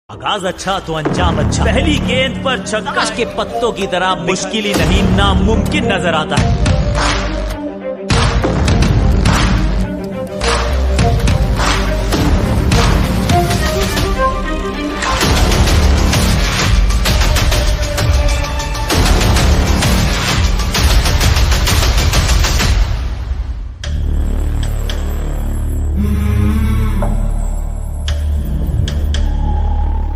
आगाज अच्छा तो अंजाम अच्छा। पहली गेंद पर छक्का के पत्तों की तरह मुश्किल ही नहीं नामुमकिन नजर आता है।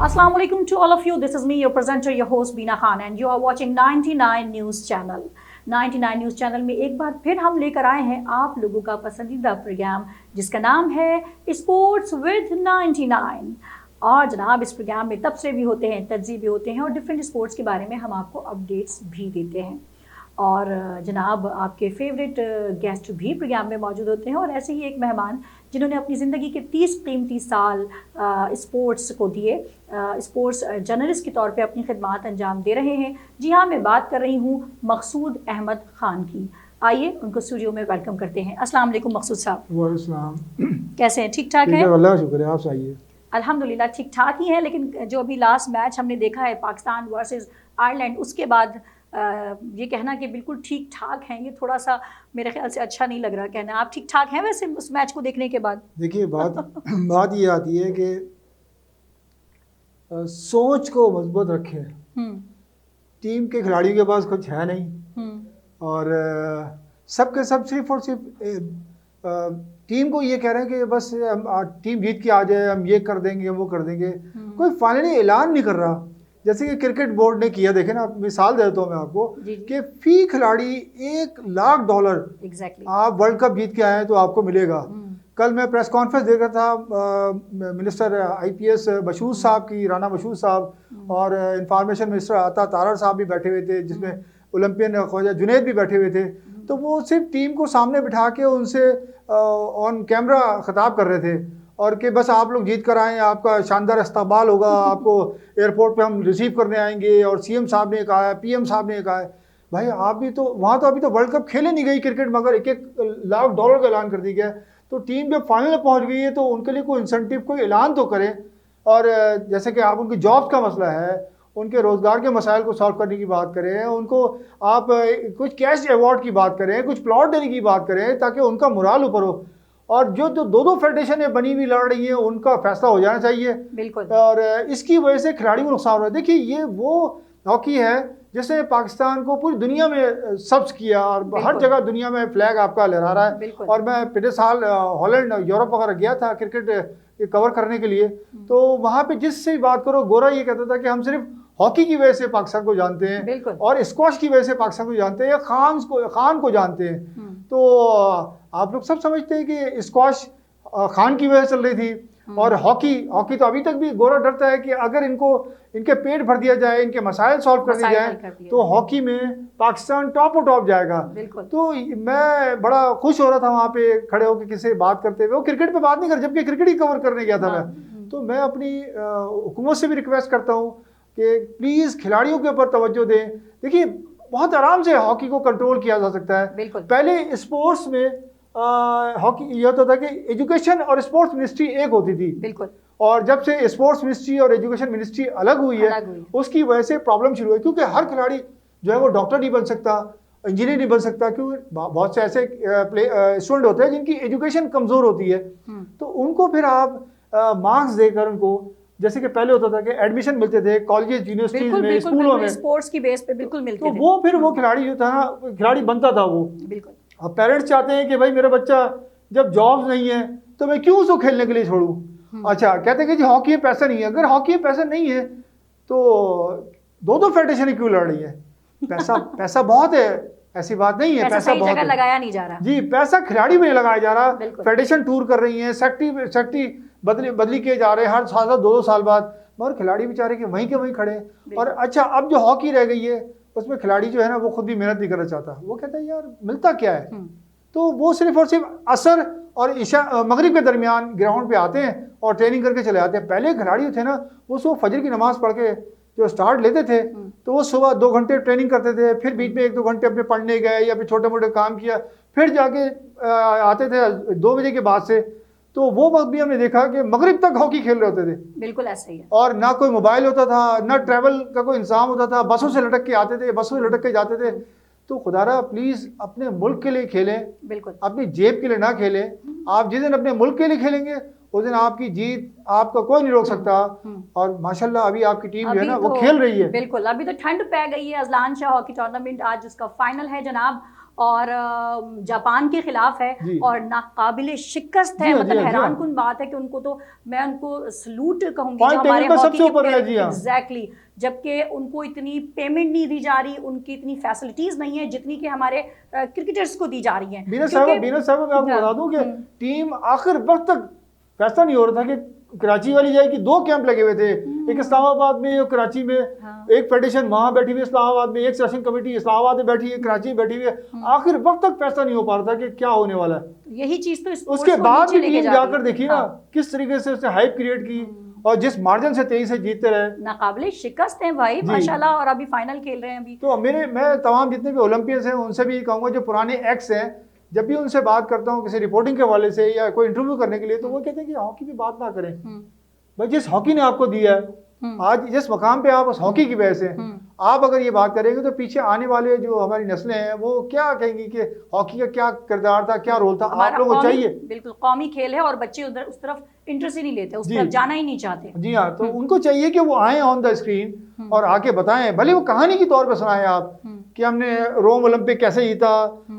Assalamu alaikum to all of you. This is me, your presenter, your host Beena Khan, and you are watching 99 News Channel. 99 News Channel में एक बार फिर हम लेकर आए हैं आप लोगों का पसंदीदा प्रोग्राम जिसका नाम है स्पोर्ट्स विद 99। और जनाब इस प्रोग्राम में तबसरे भी होते हैं, तज्ज़िये भी होते हैं और डिफरेंट स्पोर्ट्स के बारे में हम आपको अपडेट्स भी देते हैं। और जनाब आपके फेवरेट गेस्ट भी प्रोग्राम में मौजूद होते हैं और ऐसे ही एक मेहमान जिन्होंने अपनी ज़िंदगी के 30 कीमती साल स्पोर्ट्स को दिए, स्पोर्ट्स जर्नलिस्ट के तौर पे अपनी खिदमत अंजाम दे रहे हैं। जी हाँ, मैं बात कर रही हूँ मकसूद अहमद ख़ान की। आइए उनको स्टूडियो में वेलकम करते हैं। अस्सलाम वालेकुम मकसूद साहब। वालेकुम। कैसे हैं? ठीक ठाक हैं? अल्लाह का शुक्र है, आप आइए। अल्हम्दुलिल्लाह ठीक ठाक ही है, लेकिन जो अभी लास्ट मैच हमने देखा है पाकिस्तान वर्सेस आयरलैंड, उसके बाद ये कहना कि बिल्कुल ठीक ठाक हैं, ये थोड़ा सा मेरे ख्याल से अच्छा नहीं लग रहा कहना। आप ठीक ठाक हैं वैसे उस मैच को देखने के बाद? देखिए बात ये आती है कि सोच को मजबूत रखें। टीम के खिलाड़ियों के पास कुछ है नहीं और सबके सब सिर्फ और सिर्फ टीम को ये कह रहे हैं कि बस टीम जीत के आ जाए, हम ये कर देंगे वो कर देंगे। कोई फाइनली ऐलान नहीं कर रहा, जैसे कि क्रिकेट बोर्ड ने किया। देखे ना, मिसाल देता हूँ मैं आपको कि फी खिलाड़ी $1,00,000 एग्जैक्टली आप वर्ल्ड कप जीत के आए हैं तो आपको मिलेगा। कल मैं प्रेस कॉन्फ्रेंस देख रहा था मिनिस्टर IPS मशहूद साहब की, राना मशहूद साहब, और इंफॉर्मेशन मिनिस्टर आता तारड़ साहब भी बैठे हुए थे, जिसमें ओलंपियन ख्वाजा जुनैद भी बैठे हुए थे। तो वो सिर्फ टीम को सामने बिठा के उनसे ऑन कैमरा खिताब कर रहे थे और कि बस आप लोग जीत कर आएँ, आपका शानदार इस्तकबाल होगा, आपको एयरपोर्ट पे हम रिसीव करने आएंगे। और CM साहब ने कहा है, PM साहब ने कहा है। भाई आप भी तो वहाँ तो अभी तो वर्ल्ड कप खेले नहीं गई क्रिकेट, मगर $1,00,000 का ऐलान कर दिया गया। तो टीम जब फाइनल में पहुँच गई है तो उनके लिए कोई इंसेंटिव, कोई ऐलान तो करें। और जैसे कि आप उनकी जॉब्स का मसला है, उनके रोज़गार के मसाइल को सॉल्व करने की बात करें, उनको आप कुछ कैश अवार्ड की बात करें, कुछ प्लॉट देने की बात करें ताकि उनका मुराल ऊपर हो। और जो दो फेडरेशन बनी हुई लड़ रही हैं उनका फैसला हो जाना चाहिए। बिल्कुल। और इसकी वजह से खिलाड़ी को नुकसान हो रहा है। देखिए ये वो हॉकी है जिसने पाकिस्तान को पूरी दुनिया में सब्ज किया और हर जगह दुनिया में फ्लैग आपका लहरा रहा है। और मैं पिछले साल हॉलैंड, यूरोप वगैरह गया था क्रिकेट कवर करने के लिए, तो वहाँ पे जिससे बात करो गोरा ये कहता था कि हम सिर्फ हॉकी की वजह से पाकिस्तान को जानते हैं और स्क्वॉश की वजह से पाकिस्तान को जानते हैं या खान को जानते हैं। तो आप लोग सब समझते हैं कि स्क्वॉश खान की वजह से चल रही थी और हॉकी तो अभी तक भी गोरा डरता है कि अगर इनके पेट भर दिया जाए, इनके मसाइल सॉल्व कर दिए जाए तो हॉकी में पाकिस्तान टॉप जाएगा। तो मैं बड़ा खुश हो रहा था वहाँ पे खड़े होकर किसी से बात करते हुए। वो क्रिकेट पे बात नहीं कर, जबकि क्रिकेट ही कवर करने गया था मैं। तो मैं अपनी हुकूमत से भी रिक्वेस्ट करता हूँ कि प्लीज़ खिलाड़ियों के ऊपर तवज्जो दें। देखिए बहुत आराम से हॉकी को कंट्रोल किया जा सकता है। पहले स्पोर्ट्स में हॉकी ये होता था कि एजुकेशन और स्पोर्ट्स मिनिस्ट्री एक होती थी, और जब से स्पोर्ट्स मिनिस्ट्री और एजुकेशन मिनिस्ट्री अलग हुई है उसकी वजह से प्रॉब्लम शुरू हुई। क्योंकि हर खिलाड़ी जो है वो डॉक्टर नहीं बन सकता, इंजीनियर नहीं बन सकता, क्योंकि बहुत से ऐसे स्टूडेंट होते हैं जिनकी एजुकेशन कमज़ोर होती है। तो उनको फिर आप मार्क्स देकर उनको, जैसे कि पहले होता था कि एडमिशन मिलते थे कॉलेज, यूनिवर्सिटीज में, स्कूलों में स्पोर्ट्स की बेस पे बिल्कुल मिलते थे। तो वो खिलाड़ी जो था ना, खिलाड़ी बनता था वो। अब पेरेंट्स चाहते हैं कि भाई मेरा बच्चा जब जॉब्स नहीं है तो मैं क्यों उसको खेलने के लिए छोड़ूं। अच्छा, कहते हैं कि जी हॉकी में पैसा नहीं है। अगर हॉकी में पैसा नहीं है तो दो फेडरेशन क्यों लड़ रही है? पैसा बहुत है, ऐसी बात नहीं है, पैसा बहुत लगाया नहीं जा रहा जी, पैसा खिलाड़ी में लगाया जा रहा। फेडरेशन टूर कर रही है, सेक्रेटरी बदली किए जा रहे हैं हर साल 2 साल बाद, मगर खिलाड़ी बेचारे के वहीं खड़े। और अच्छा, अब जो हॉकी रह गई है उसमें खिलाड़ी जो है ना वो खुद भी मेहनत नहीं करना चाहता। वो कहता है यार मिलता क्या है। तो वो सिर्फ और सिर्फ असर और मगरिब के दरमियान ग्राउंड पे आते हैं और ट्रेनिंग करके चले आते हैं। पहले खिलाड़ी थे ना वो सुबह फजर की नमाज पढ़ के जो स्टार्ट लेते थे तो वो सुबह 2 घंटे ट्रेनिंग करते थे, फिर बीच में 1-2 घंटे अपने पढ़ने गए या फिर छोटे मोटे काम किया, फिर जाके आते थे 2 बजे के बाद से। तो वो वक्त भी हमने देखा कि मगरिब तक हॉकी खेल रहे होते थे। बिल्कुल ऐसा ही है। और ना कोई मोबाइल होता था, ना ट्रैवल का कोई इंतजाम होता था, बसों से लटक के आते थे, बसों से लटक के जाते थे। तो खुदारा प्लीज़ अपने मुल्क के लिए खेलें, बिल्कुल अपनी जेब के लिए ना खेलें। आप जिस दिन अपने मुल्क के लिए खेलेंगे उस दिन आपकी जीत आपका कोई नहीं रोक सकता। और माशाल्लाह अभी आपकी टीम जो है ना वो खेल रही है। बिल्कुल, अभी तो ठंड पै गई है। अजलान शाह हॉकी टूर्नामेंट आज उसका फाइनल है जनाब, और जापान के खिलाफ है और नाकाबिले शिकस्त है। मतलब हैरान कुन बात है कि उनको तो मैं उनको सलूट कहूंगी जो हमारे सबसे ऊपर है जी। एग्जैक्टली, जबकि उनको इतनी पेमेंट नहीं दी जा रही, उनकी इतनी फैसिलिटीज नहीं है जितनी कि हमारे क्रिकेटर्स को दी जा रही हैं। बीना साहब मैं आपको बता दूं कि टीम आखिर वक्त तक फैसला नहीं हो रहा था कि कराची वाली जाएगी। 2 कैंप लगे हुए थे, एक इस्लामाबाद में एक कराची में। एक फेडरेशन वहां बैठी हुई इस्लामाबाद में, एक सेशन कमेटी इस्लामाबाद में बैठी है, कराची में बैठी हुई है। आखिर वक्त तक फैसला नहीं हो पा रहा था कि क्या होने वाला है। यही चीज तो उसके बाद भी टीम जाकर देखिए ना किस तरीके से उसने हाइप क्रिएट की और जिस मार्जिन से 23 से जीतते रहे। नाकाबिले शिकस्त हैं भाई माशाल्लाह, और अभी फाइनल खेल रहे हैं अभी। तो मैं तमाम जितने भी ओलंपियंस हैं उनसे भी कहूँगा, जो पुराने एक्स हैं, जब भी उनसे बात करता हूँ किसी रिपोर्टिंग के हवाले से या कोई इंटरव्यू करने के लिए, तो वो कहते हैं कि हॉकी की बात ना करें भाई। जिस हॉकी ने आपको दिया है आज, जिस मकाम पे आप उस हॉकी की वजह से आप अगर ये बात करेंगे तो पीछे आने वाले जो हमारी नस्लें हैं वो क्या कहेंगी कि हॉकी का क्या किरदार था, क्या रोल था। आप लोगों को चाहिए, बिल्कुल कौमी खेल है और बच्चे उधर उस तरफ इंटरेस्ट ही नहीं लेते, उस तरफ जाना ही नहीं चाहते। जी हाँ, तो उनको चाहिए कि वो आए ऑन द स्क्रीन और आके बताएं, भले वो कहानी के तौर पर सुनाएं आप कि हमने रोम ओलंपिक कैसे जीता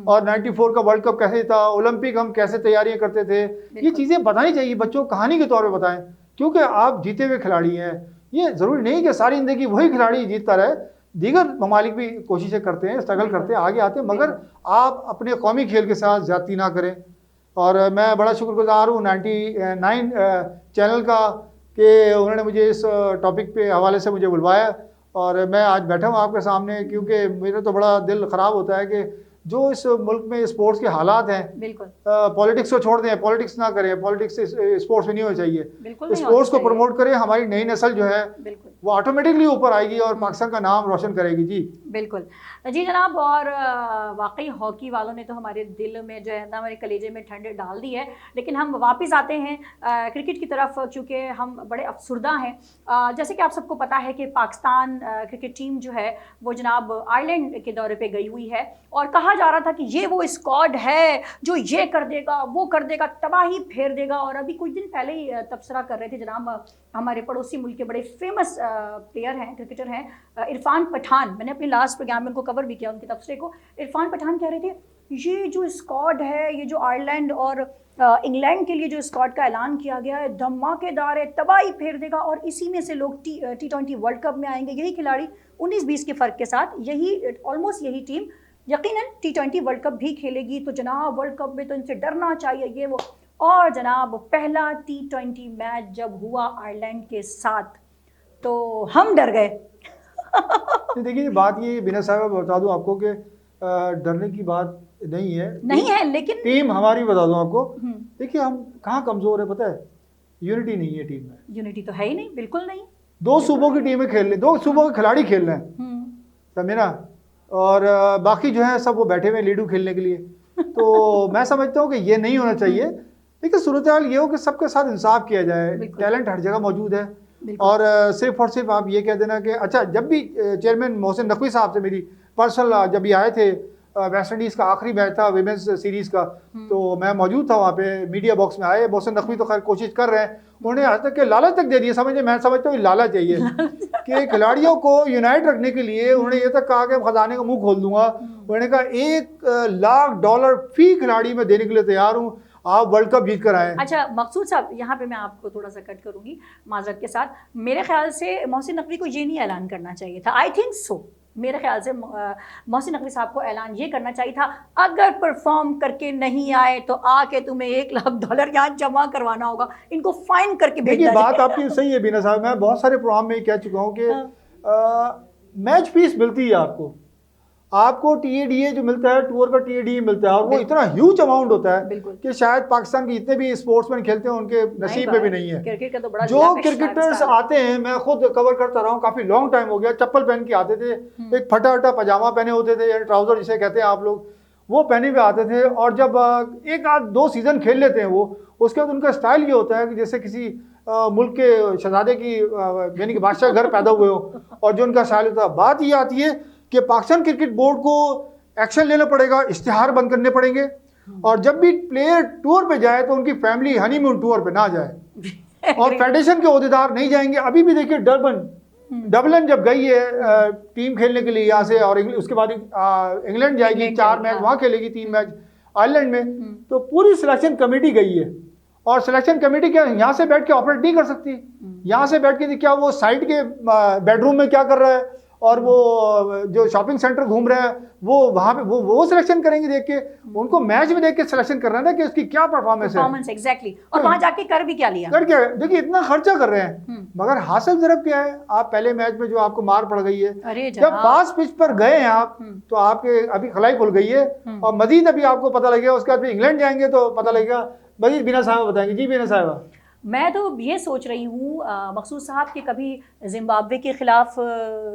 और 94 का वर्ल्ड कप कैसे जीता, ओलंपिक हम कैसे तैयारियां करते थे। ये चीज़ें बतानी चाहिए बच्चों को, कहानी के तौर पर बताएं, क्योंकि आप जीते हुए खिलाड़ी हैं। ये ज़रूरी नहीं कि सारी ज़िंदगी वही खिलाड़ी जीतता रहे, दीगर ममालिक भी कोशिशें करते हैं, स्ट्रगल करते हैं, आगे आते हैं, मगर आप अपने कौमी खेल के साथ ज़्यादती ना करें। और मैं बड़ा शुक्रगुजार हूँ 99 चैनल का कि उन्होंने मुझे इस टॉपिक पे हवाले से मुझे बुलवाया और मैं आज बैठा हूँ आपके सामने, क्योंकि मेरा तो बड़ा दिल ख़राब होता है कि जो इस मुल्क में स्पोर्ट्स के हालात हैं, बिल्कुल पॉलिटिक्स को छोड़ दें, पॉलिटिक्स ना करें, पॉलिटिक्स स्पोर्ट्स में नहीं होना चाहिए। स्पोर्ट्स को प्रमोट करें, हमारी नई नस्ल जो है वो ऑटोमेटिकली ऊपर आएगी और पाकिस्तान का नाम रोशन करेगी। जी बिल्कुल जी जनाब, और वाकई हॉकी वालों ने तो हमारे दिल में जो है ना, हमारे कलेजे में ठंड डाल दी है। लेकिन हम वापस आते हैं क्रिकेट की तरफ, क्योंकि हम बड़े अफसुर्दा हैं। जैसे कि आप सबको पता है कि पाकिस्तान क्रिकेट टीम जो है वो जनाब आयरलैंड के दौरे पे गई हुई है और कहा जा रहा था कि ये वो स्क्वाड है जो ये कर देगा, वो कर देगा, तबाही फेर देगा। और अभी कुछ दिन पहले ही तबसरा कर रहे थे जनाब, हमारे पड़ोसी मुल्क के बड़े फेमस प्लेयर हैं, क्रिकेटर हैं, इरफान पठान। मैंने अपने लास्ट प्रोग्राम में उनको कवर भी किया, उनके तबसरे को। इरफान पठान कह रहे थे ये जो स्क्वाड है, ये जो आयरलैंड और इंग्लैंड के लिए जो स्क्वाड का ऐलान किया गया है, धमाकेदार है, तबाही फेर देगा और इसी में से लोग T20 वर्ल्ड कप में आएंगे। यही खिलाड़ी 19-20 के फ़र्क के साथ, यही ऑलमोस्ट यही टीम यकीनन T20 वर्ल्ड कप भी खेलेगी। तो जनाब वर्ल्ड कप में तो इनसे डरना चाहिए, ये वो। और जनाब पहला T20 मैच जब हुआ आयरलैंड के साथ तो हम डर गए। देखिए बात ये बिना साहब बता दूं आपको कि डरने की बात नहीं है, लेकिन टीम हमारी बता दूं आपको। देखिए हम कहाँ कमज़ोर है पता है, यूनिटी नहीं है टीम में। यूनिटी तो है ही नहीं, बिल्कुल नहीं। 2 सूबों की टीमें खेल रही, 2 सूबों के खिलाड़ी खेल रहे हैं, समझे ना, और बाकी जो है सब वो बैठे हुए लीडू खेलने के लिए। तो मैं समझता हूँ कि ये नहीं होना चाहिए। लेकिन सूरत हाल ये हो कि सबके साथ इंसाफ किया जाए, टैलेंट हर जगह मौजूद है। और सिर्फ और सिर्फ आप ये कह देना कि अच्छा, जब भी चेयरमैन मोहसिन नकवी साहब से मेरी पर्सनल जब ये आए थे, वेस्ट इंडीज़ का आखिरी मैच था विमेंस सीरीज़ का, तो मैं मौजूद था वहाँ पे, मीडिया बॉक्स में आए। मोहसिन नकवी तो खैर कोशिश कर रहे हैं, उन्होंने आज तक के लालच तक दे दिए, समझे। मैं समझता हूँ लालच चाहिए कि खिलाड़ियों को यूनाइट रखने के लिए उन्होंने ये तक कहा कि खजाने का मुंह खोल दूंगा। उन्होंने कहा $1 लाख फी खिलाड़ी में देने के लिए तैयार हूँ, आप वर्ल्ड कप जीत कर आए। अच्छा मकसूद साहब, यहाँ पे मैं आपको थोड़ा सा कट करूंगी माजरत के साथ। मेरे ख्याल से मोहसिन नकवी को ये नहीं ऐलान करना चाहिए था। आई थिंक सो, मेरे ख्याल से मोहसिन नकवी साहब को ऐलान ये करना चाहिए था, अगर परफॉर्म करके नहीं आए तो आके तुम्हें $1 लाख यहाँ जमा करवाना होगा, इनको फाइन करके भेजना। देखिए बात आपकी सही है बीना साहब, मैं बहुत सारे प्रोग्राम में कह चुका हूँ कि मैच फीस मिलती है आपको TADA जो मिलता है, टूर का TADA मिलता है, और वो इतना ह्यूज अमाउंट होता है कि शायद पाकिस्तान के जितने भी स्पोर्ट्समैन खेलते हैं उनके नसीब में भी नहीं है। क्रिकेट का तो बड़ा जो क्रिकेटर्स आते हैं, मैं खुद कवर करता रहा हूँ, काफी लॉन्ग टाइम हो गया, चप्पल पहन के आते थे, एक फटा फटा पजामा पहने होते थे, ट्राउजर जिसे कहते हैं आप लोग, वो पहने हुए आते थे। और जब एक आध 2 सीज़न खेल लेते हैं वो, उसके बाद उनका स्टाइल ये होता है कि जैसे किसी मुल्क के शहजादे की यानी कि बादशाह घर पैदा हुए हो, और जो उनका स्टाइल होता है। बात ये आती है कि पाकिस्तान क्रिकेट बोर्ड को एक्शन लेना पड़ेगा, इश्तिहार बंद करने पड़ेंगे, और जब भी प्लेयर टूर पे जाए तो उनकी फैमिली हनीमून टूर पे ना जाए, और फेडरेशन के ओहदेदार नहीं जाएंगे। अभी भी देखिए डबलिन जब गई है टीम खेलने के लिए यहाँ से, और उसके बाद इंग्लैंड जाएगी, 4 मैच वहाँ खेलेगी, 3 मैच आयरलैंड में, तो पूरी सिलेक्शन कमेटी गई है। और सिलेक्शन कमेटी क्या यहाँ से बैठ के ऑपरेट नहीं कर सकती, यहाँ से बैठ के क्या वो साइड के बेडरूम में क्या कर रहा है, और वो जो शॉपिंग सेंटर घूम रहा है वो वहाँ पे वो सिलेक्शन करेंगे देख के, उनको मैच में देख के सिलेक्शन करना है ना कि उसकी क्या परफॉर्मेंस है। एग्जैक्टली। और वहाँ जाके कर भी क्या लिया, कर क्या है, देखिए इतना खर्चा कर रहे हैं, मगर हासिल जरूर क्या है। आप पहले मैच में जो आपको मार पड़ गई है, जब फास्ट पिच पर गए हैं आप, तो आपके अभी खलाई खुल गई है, और मजीद अभी आपको पता लगेगा। उसके बाद इंग्लैंड जाएंगे तो पता लगेगा। मजीद बीना साहब बताएंगे। जी बीना साहब, मैं तो ये सोच रही हूँ मकसूद साहब कि कभी जिम्बाब्वे के खिलाफ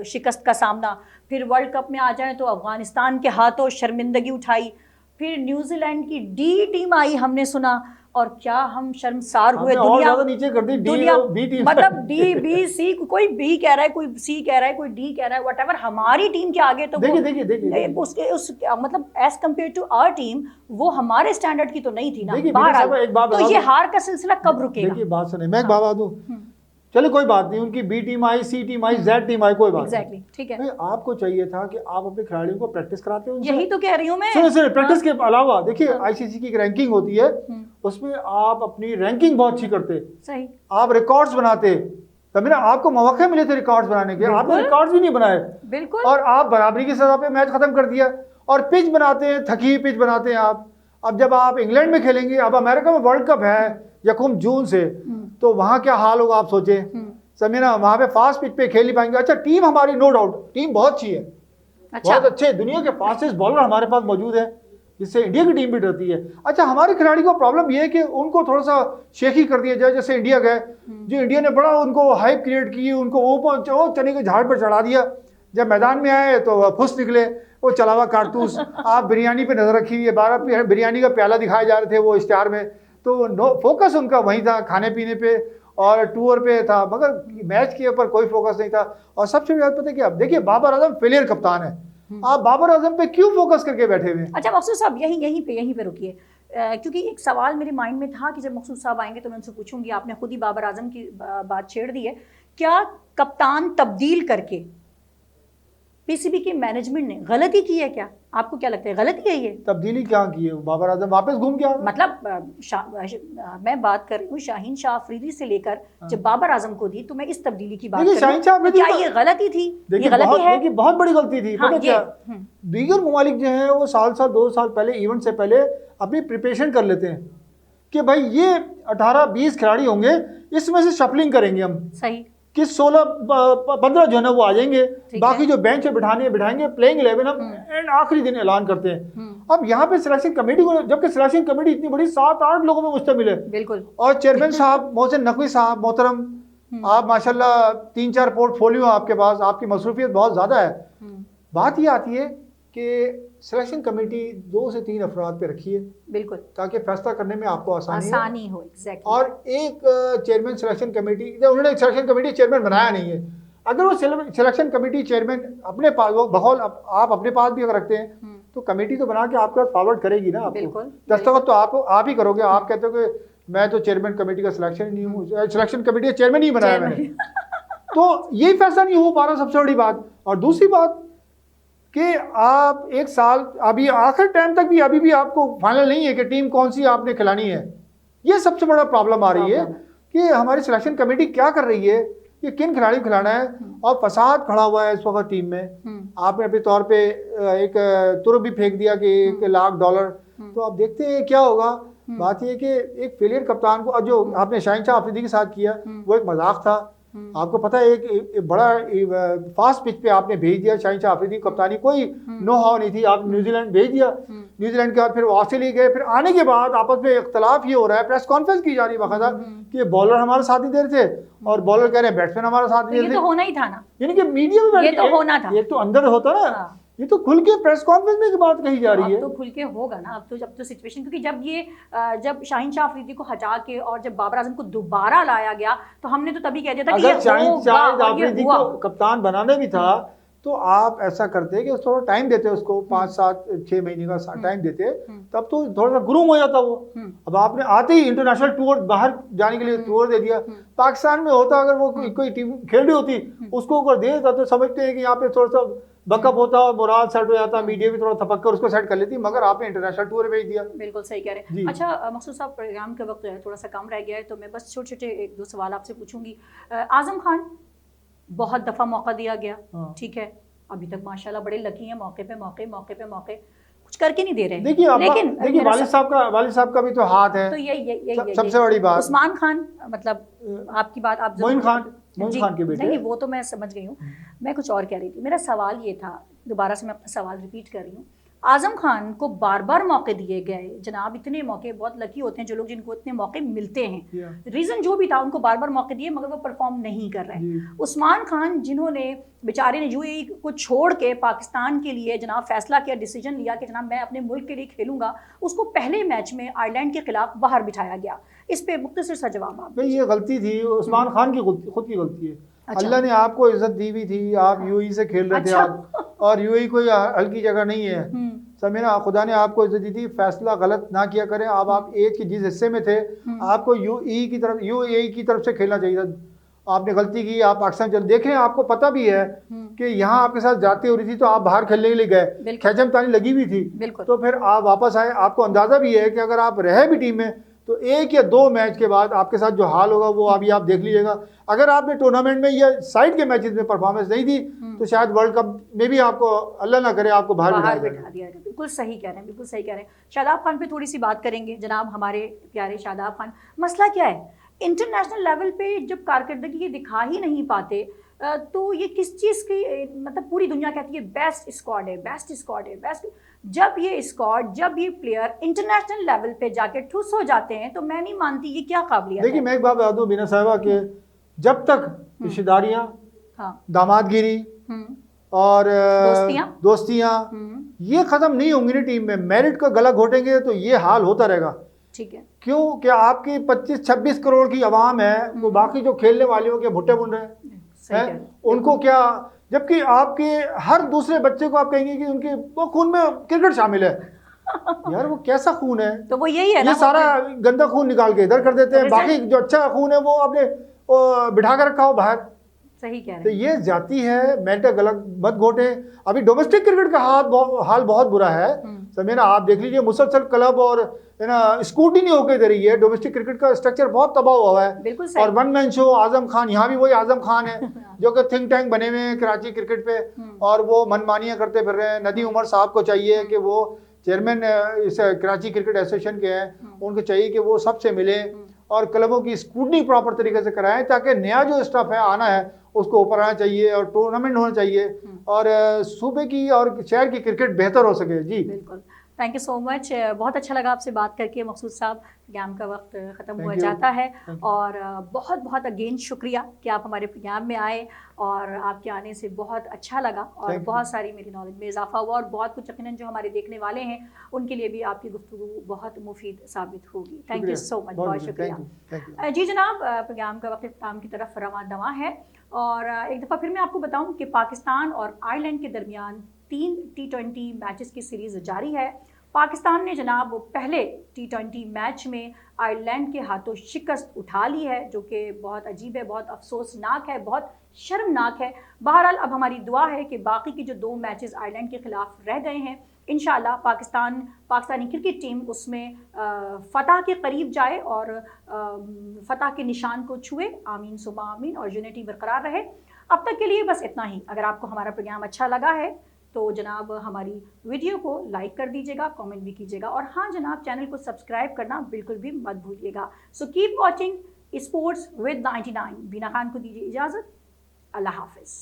शिकस्त का सामना, फिर वर्ल्ड कप में आ जाए तो अफगानिस्तान के हाथों शर्मिंदगी उठाई, फिर न्यूजीलैंड की डी टीम आई हमने सुना, और क्या हम शर्मसार हुए। दुनिया नीचे कर दी, बी टीम, मतलब डी बी सी, कोई बी कह रहा है, कोई सी कह रहा है, कोई डी कह रहा है, व्हाटएवर, हमारी टीम के आगे तो देखिए उसके उस मतलब as compare to our team वो हमारे स्टैंडर्ड की तो नहीं थी ना। तो ये हार का सिलसिला कब रुकेगा? देखिए बात सुने, मैं एक बात दूं, चलो कोई बात नहीं, उनकी बी टीम आई, सी टीम आई, जेड टीम आई, कोई बात नहीं, ठीक है। आपको चाहिए था कि आप अपने खिलाड़ियों को प्रैक्टिस कराते हो। यही तो कह रही हूँ मैं। सुनिए प्रैक्टिस के अलावा देखिए आईसीसी की एक रैंकिंग होती है, उसमें आप अपनी रैंकिंग बहुत अच्छी करते, सही, आप रिकॉर्ड्स बनाते, तभी ना आपको मौके मिले थे रिकॉर्ड्स बनाने के, आपने रिकॉर्ड्स भी नहीं बनाए, बिल्कुल, और आप बराबरी की सतह पे मैच खत्म कर दिया। और पिच बनाते हैं, थकी पिच बनाते हैं आप। अब जब आप इंग्लैंड में खेलेंगे, अब अमेरिका में वर्ल्ड कप है यकम जून से, तो वहाँ क्या हाल होगा आप सोचें, समझे ना, वहाँ पे फास्ट पिच पे खेल नहीं पाएंगे। अच्छा टीम हमारी नो डाउट टीम बहुत अच्छी है, बहुत अच्छे, दुनिया के फास्टेस्ट बॉलर हमारे पास मौजूद है, जिससे इंडिया की टीम भी डरती है। अच्छा हमारे खिलाड़ी को प्रॉब्लम ये है कि उनको थोड़ा सा शेखी कर दिया जाए, जैसे इंडिया गए, जो इंडिया ने बड़ा उनको हाइप क्रिएट की, उनको वो चने के झाड़ पर चढ़ा दिया, जब मैदान में आए तो फुस निकले, वो चलावा कारतूस। आप बिरयानी पे नजर रखी हुई है, 12 बिरयानी का प्याला दिखाए जा रहे थे वो इश्तिहार में, तो नो फोकस उनका वहीं था, खाने पीने पे और टूर पे था, मगर मैच के ऊपर कोई फोकस नहीं था। और सबसे बड़ी बात पता है कि अब देखिए बाबर आजम फेलियर कप्तान है, आप बाबर आजम पे क्यों फोकस करके बैठे हुए? अच्छा मकसूद साहब यहीं पे रुकिए, क्योंकि एक सवाल मेरे माइंड में था कि जब मकसूद साहब आएंगे तो मैं उनसे पूछूंगी, आपने खुद ही बाबर आजम की बात छेड़ दी है, क्या कप्तान तब्दील करके पीसीबी की मैनेजमेंट ने गलती की है? क्या आपको क्या लगता है गलती है ये? तब्दीली क्या की है? बाबर आजम वापस घूम गया, मतलब मैं बात कर रही हूँ शाहीन शाह अफरीदी से लेकर जब बाबर आजम को दी, तो मैं इस तब्दीली की बात कर रही हूँ। क्या ये गलती थी? ये गलती है, देखिए बहुत बड़ी गलती थी। हाँ, क्या दीगर ममालिक जो है वो साल 2 साल पहले इवेंट से पहले अपनी प्रिपरेशन कर लेते हैं कि भाई ये 18-20 खिलाड़ी होंगे, इसमें से शफलिंग करेंगे हम, सही कि 16-15 जो है ना वो आ जाएंगे, बाकी जो बेंच पे बिठाएंगे प्लेइंग 11 हम एंड आखिरी दिन ऐलान करते हैं। अब यहाँ पे सिलेक्शन कमेटी को, जबकि सिलेक्शन कमेटी इतनी बड़ी 7-8 लोगों में मुश्तमिल है, बिल्कुल, और चेयरमैन साहब मोहसिन नकवी साहब मोहतरम, आप माशाल्लाह 3-4 पोर्टफोलियो आपके पास, आपकी मसरूफियत बहुत ज़्यादा है। बात ये आती है कि सिलेक्शन कमेटी 2 से 3 अफराद पे रखिए, बिल्कुल, ताकि फैसला करने में आपको आसानी हो। एग्जैक्टली। और एक चेयरमैन सिलेक्शन कमेटी, उन्होंने एक सिलेक्शन कमेटी चेयरमैन बनाया नहीं है, अगर वो सिलेक्शन कमेटी चेयरमैन अपने पास, वो बहौल आप अपने पास भी अगर रखते हैं तो कमेटी तो बना के आपके पास फॉरवर्ड करेगी ना, आपको दस्तखत तो आप ही करोगे। आप कहते हो कि मैं तो चेयरमैन कमेटी का सिलेक्शन नहीं हूँ, सिलेक्शन कमेटी का चेयरमैन ही बनाया मैंने, तो यही फैसला नहीं हो पा रहा, सबसे बड़ी बात। और दूसरी बात कि आप 1 साल अभी आखिर टाइम तक भी अभी भी आपको फाइनल नहीं है कि टीम कौन सी आपने खिलानी है। ये सबसे बड़ा प्रॉब्लम आ रही है कि हमारी सिलेक्शन कमेटी क्या कर रही है कि किन खिलाड़ी को खिलाना है, और फसाद खड़ा हुआ है इस वक्त टीम में। आपने अपने तौर पे एक तुर भी फेंक दिया कि $1 लाख, तो आप देखते हैं क्या होगा। बात यह कि एक फेलियर कप्तान को, जो आपने शाहीन शाह अफरीदी के साथ किया वो एक मजाक था, आपको पता है, एक बड़ा फास्ट पिच पे आपने भेज दिया शाहीन शाह अफरीदी कप्तानी, कोई नो हाउ नहीं थी, आप न्यूजीलैंड भेज दिया, न्यूजीलैंड के बाद फिर वो ऑस्ट्रेलिया गए, फिर आने के बाद आपस में इख्तलाफ ये हो रहा है, प्रेस कॉन्फ्रेंस की जा रही है बाकायदा कि बॉलर हमारा साथ नहीं दे रहे थे और बॉलर कह रहे हैं बैट्समैन हमारा साथ नहीं दे रहे थे। तो होना ही था ना, यानी कि मीडिया में ये तो होना था, एक तो अंदर होता ना ये तो खुल के प्रेस कॉन्फ्रेंस में की बात कही जा रही है। अब तो खुल के होगा ना, अब तो सिचुएशन, क्योंकि जब शाहीन शाह अफरीदी को हटा के और जब बाबर आजम को दोबारा लाया गया तो हमने तो तभी कह दिया था कि अगर शाहीन शाह अफरीदी को कप्तान बनाना भी था तो आप ऐसा करते कि थोड़ा टाइम देते उसको, 5, 7, 6 महीने का टाइम देते, तब तो थोड़ा सा ग्रूम हो जाता वो। अब आपने आते ही इंटरनेशनल टूर, बाहर जाने के लिए टूर दे दिया। पाकिस्तान में होता अगर वो कोई टीम खेल रही होती उसको अगर दे देता तो समझते हैं कि यहाँ पे थोड़ा सा बकअप होता और मोराल सेट हो जाता, मीडिया भी थोड़ा थपक कर उसको सेट कर लेती, मगर आपने इंटरनेशनल टूर भेज दिया। बिल्कुल सही कह रहे हैं। अच्छा मकसूद साहब, प्रोग्राम का वक्त थोड़ा सा कम रह गया है तो मैं बस छोटे छोटे 1-2 सवाल आपसे पूछूंगी। आजम खान बहुत दफ़ा मौका दिया गया, ठीक है, अभी तक माशाल्लाह बड़े लकी हैं, मौके पे मौके कुछ करके नहीं दे रहे। देखिए वालिद साहब का भी तो हाथ है, तो यही सबसे बड़ी बात। उस्मान खान, मतलब आपकी बात आप मोइन खान के बेटे, नहीं वो तो मैं समझ गई हूँ, मैं कुछ और कह रही थी। मेरा सवाल ये था, दोबारा से मैं अपना सवाल रिपीट कर रही हूँ। आजम खान को बार बार मौके दिए गए, जनाब इतने मौके, बहुत लकी होते हैं जो लोग जिनको इतने मौके मिलते हैं, रीज़न जो भी था उनको बार बार मौके दिए मगर वो परफॉर्म नहीं कर रहे। उस्मान खान जिन्होंने बेचारे ने यूएई को छोड़ के पाकिस्तान के लिए जनाब फैसला किया, डिसीजन लिया कि जनाब मैं अपने मुल्क के लिए खेलूंगा, उसको पहले मैच में आयरलैंड के खिलाफ बाहर बिठाया गया। इस पे मुख्तसर सा जवाब आप। भाई ये गलती थी उस्मान खान की, खुद की गलती है। अल्लाह ने आपको इज्जत दी हुई थी, आप यूएई से खेल रहे थे आप, और यूएई कोई हल्की जगह नहीं है। समीना, खुदा ने आपको इज्जत दी थी, फैसला गलत ना किया करें। अब आप एज के जिस हिस्से में थे आपको यूएई की तरफ से खेलना चाहिए था, आपने गलती की। आप पाकिस्तान चल देखें, आपको पता भी है कि यहाँ आपके साथ जाती हो रही थी तो आप बाहर खेलने के लिए गए, खैचमतानी लगी हुई थी, तो फिर आप वापस आए। आपको अंदाजा भी है कि अगर आप रहे भी टीम में तो 1 या 2 मैच के बाद आपके साथ जो हाल होगा वो अभी आप देख लीजिएगा। अगर आपने टूर्नामेंट में या साइड के मैचेस में परफॉर्मेंस नहीं दी तो शायद वर्ल्ड कप में भी आपको, अल्लाह ना करे, आपको बाहर बिठा दिया। बिल्कुल सही कह रहे हैं, बिल्कुल सही कह रहे हैं। शादाब खान पे थोड़ी सी बात करेंगे जनाब, हमारे प्यारे शादाब खान। मसला क्या है, इंटरनेशनल लेवल पे जब कारकर्दगी ये दिखा ही नहीं पाते तो ये किस चीज़ की, मतलब पूरी दुनिया कहती है बेस्ट स्क्वाड है, बेस्ट। जब ये प्लेयर इंटरनेशनल लेवल पे जाके ठुस हो जाते हैं तो मैं नहीं मानती ये क्या काबिलियत है। देखिए मैं एक बात बता दूं बीना साहिबा के, जब तक रिश्तेदारियाँ, दामादगिरी और दोस्तियाँ ये खत्म नहीं होंगी ना टीम में, मेरिट का गला घोटेंगे तो ये हाल होता रहेगा। ठीक है, क्यों कि आपकी 25-26 करोड़ की आवाम है, तो बाकी जो खेलने वालों के भुट्टे बुन रहे हैं उनको क्या, जबकि आपके हर दूसरे बच्चे को आप कहेंगे कि उनके वो खून में क्रिकेट शामिल है। यार वो कैसा खून है, तो वो यही है ये ना, सारा गंदा खून निकाल के इधर कर देते हैं, बाकी जो अच्छा खून है वो आपने बिठा कर रखा हो बाहर। सही कह रहे हैं। तो ये जाती है, मेंटल गलत मत घोटे। अभी डोमेस्टिक क्रिकेट का हाल बहुत बुरा है समीना, आप देख लीजिए मुसलसल क्लब और है ना स्कूटी नहीं होकर दे रही है, डोमेस्टिक क्रिकेट का स्ट्रक्चर बहुत तबाह हुआ है। और one man show Azam Khan, यहाँ भी वही आजम खान है जो कि थिंक टैंक बने हुए हैं कराची क्रिकेट पे, और वो मनमानियाँ करते फिर रहे हैं। नदी उमर साहब को चाहिए कि वो चेयरमैन इस कराची क्रिकेट एसोसिएशन के हैं, उनको चाहिए कि वो सबसे मिले और क्लबों की स्कूटनी प्रॉपर तरीके से कराएं, ताकि नया जो स्टाफ है आना है उसको ऊपर आना चाहिए और टूर्नामेंट होना चाहिए और सूबे की और शहर की क्रिकेट बेहतर हो सके। जी बिल्कुल, थैंक यू सो मच, बहुत अच्छा लगा आपसे बात करके। मकसूद साहब, प्रोग्राम का वक्त ख़त्म हुआ जाता है और बहुत बहुत अगेन शुक्रिया कि आप हमारे प्रोग्राम में आए और आपके आने से बहुत अच्छा लगा और बहुत सारी मेरी नॉलेज में इजाफा हुआ और बहुत कुछ यकीनन जो हमारे देखने वाले हैं उनके लिए भी आपकी गुफ्तगू बहुत मुफीद साबित होगी। थैंक यू सो मच, बहुत शुक्रिया। जी जनाब, प्रोग्राम का वक्त इख्तिताम की तरफ रवां दवा है और एक दफ़ा फिर मैं आपको बताऊं कि पाकिस्तान और आयरलैंड के दरमियान 3 T20 मैचेस की सीरीज़ जारी है। पाकिस्तान ने जनाब पहले T20 मैच में आयरलैंड के हाथों शिकस्त उठा ली है, जो कि बहुत अजीब है, बहुत अफसोसनाक है, बहुत शर्मनाक है। बहरहाल अब हमारी दुआ है कि बाकी की जो 2 मैचेस आयरलैंड के ख़िलाफ़ रह गए हैं, इंशाल्लाह पाकिस्तानी क्रिकेट टीम उसमें फ़तह के करीब जाए और फ़तह के निशान को छुए। आमीन सुमा आमीन, और यूनिटी बरकरार रहे। अब तक के लिए बस इतना ही। अगर आपको हमारा प्रोग्राम अच्छा लगा है तो जनाब हमारी वीडियो को लाइक कर दीजिएगा, कमेंट भी कीजिएगा और हाँ जनाब चैनल को सब्सक्राइब करना बिल्कुल भी मत भूलिएगा। So keep watching sports with 99। बीना खान को दीजिए इजाज़त। अल्लाह हाफिज़।